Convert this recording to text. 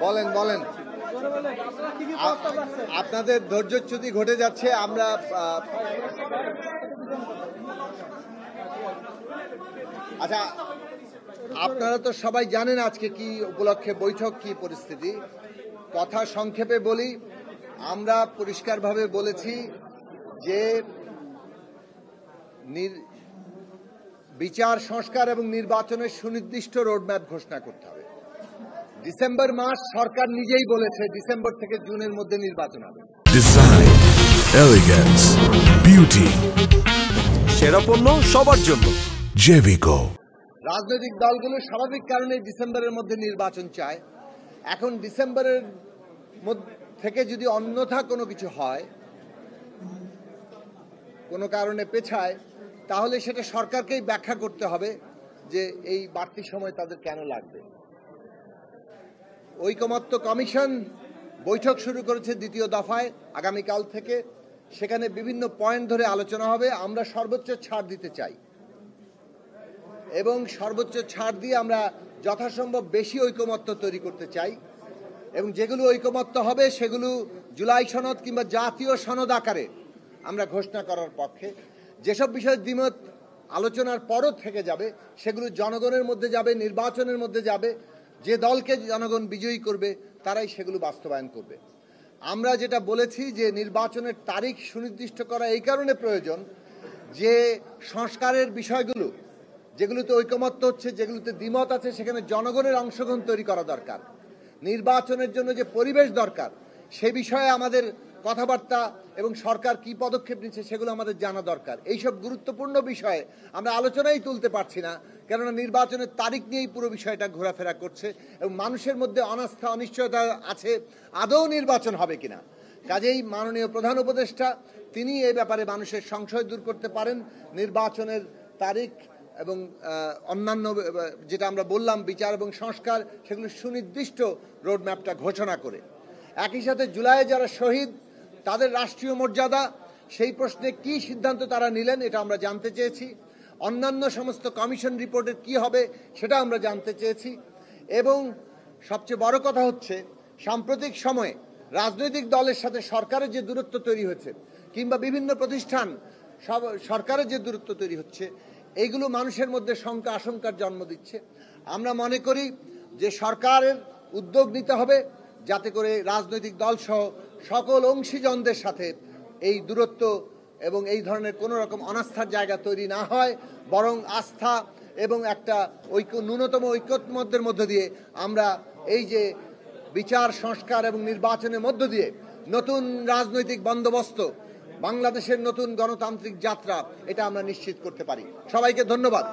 বলেন বলেন, আপনাদের ধৈর্যচ্যুতি ঘটে যাচ্ছে। আমরা আচ্ছা, আপনারা তো সবাই জানেন আজকে কি উপলক্ষে বৈঠক, কি পরিস্থিতি। কথা সংক্ষেপে বলি, আমরা পরিষ্কারভাবে বলেছি যে বিচার সংস্কার এবং নির্বাচনের সুনির্দিষ্ট রোডম্যাপ ঘোষণা করতে হবে। ডিসেম্বর মাস সরকার নিজেই বলেছে ডিসেম্বর থেকে জুনের মধ্যে নির্বাচন হবে। ডিজাইন, এলিগেন্স, বিউটি, সেরা পণ্য সবার জন্য জেভিকো। রাজনৈতিক দলগুলো স্বাভাবিক কারণে ডিসেম্বরের মধ্যে নির্বাচন চায়। এখন ডিসেম্বরের থেকে যদি অন্যথা কোনো কিছু হয়, কোনো কারণে পেছায়, তাহলে সেটা সরকারকেই ব্যাখ্যা করতে হবে যে এই বাড়তি সময় তাদের কেন লাগবে। ঐকমত্য কমিশন বৈঠক শুরু করেছে দ্বিতীয় দফায় আগামীকাল থেকে। সেখানে বিভিন্ন পয়েন্ট ধরে আলোচনা হবে। আমরা সর্বোচ্চ ছাড় দিতে চাই এবং সর্বোচ্চ ছাড় দিয়ে আমরা যথাসম্ভব বেশি ঐকমত্য তৈরি করতে চাই, এবং যেগুলো ঐকমত্য হবে সেগুলো জুলাই সনদ কিংবা জাতীয় সনদ আকারে আমরা ঘোষণা করার পক্ষে। যেসব বিষয়ে দ্বিমত আলোচনার পরও থেকে যাবে সেগুলো জনগণের মধ্যে যাবে, নির্বাচনের মধ্যে যাবে। যে দলকে জনগণ বিজয়ী করবে তারাই সেগুলো বাস্তবায়ন করবে। আমরা যেটা বলেছি যে নির্বাচনের তারিখ সুনির্দিষ্ট করা এই কারণে প্রয়োজন যে সংস্কারের বিষয়গুলো যেগুলোতে ঐকমত্য হচ্ছে, যেগুলোতে দ্বিমত আছে, সেখানে জনগণের অংশগ্রহণ তৈরি করা দরকার। নির্বাচনের জন্য যে পরিবেশ দরকার সে বিষয়ে আমাদের কথাবার্তা এবং সরকার কি পদক্ষেপ নিচ্ছে সেগুলো আমাদের জানা দরকার। এইসব গুরুত্বপূর্ণ বিষয়ে আমরা আলোচনাই তুলতে পারছি না, কেননা নির্বাচনের তারিখ নিয়েই পুরো বিষয়টা ঘোরাফেরা করছে এবং মানুষের মধ্যে অনাস্থা, অনিশ্চয়তা আছে আদৌ নির্বাচন হবে কিনা। কাজেই মাননীয় প্রধান উপদেষ্টা তিনি এই ব্যাপারে মানুষের সংশয় দূর করতে পারেন। নির্বাচনের তারিখ এবং অন্যান্য যেটা আমরা বললাম বিচার এবং সংস্কার, সেগুলো সুনির্দিষ্ট রোডম্যাপটা ঘোষণা করে। একই সাথে জুলাইয়ে যারা শহীদ তাদের রাষ্ট্রীয় মর্যাদা, সেই প্রশ্নে কি সিদ্ধান্ত তারা নিলেন এটা আমরা জানতে চেয়েছি। অন্যান্য সমস্ত কমিশন রিপোর্টের কি হবে সেটা আমরা জানতে চেয়েছি। এবং সবচেয়ে বড় কথা হচ্ছে সাম্প্রতিক সময়ে রাজনৈতিক দলের সাথে সরকারের যে দূরত্ব তৈরি হয়েছে কিংবা বিভিন্ন প্রতিষ্ঠান সরকারের যে দূরত্ব তৈরি হচ্ছে, এইগুলো মানুষের মধ্যে শঙ্কা আশঙ্কার জন্ম দিচ্ছে। আমরা মনে করি যে সরকারের উদ্যোগ নিতে হবে যাতে করে রাজনৈতিক দল সহ সকল অংশীজনদের সাথে এই দূরত্ব এবং এই ধরনের কোনো রকম অনাস্থার জায়গা তৈরি না হয়, বরং আস্থা এবং একটা ন্যূনতম ঐকমত্যের মধ্য দিয়ে আমরা এই যে বিচার সংস্কার এবং নির্বাচনের মধ্য দিয়ে নতুন রাজনৈতিক বন্দোবস্ত, বাংলাদেশের নতুন গণতান্ত্রিক যাত্রা, এটা আমরা নিশ্চিত করতে পারি। সবাইকে ধন্যবাদ।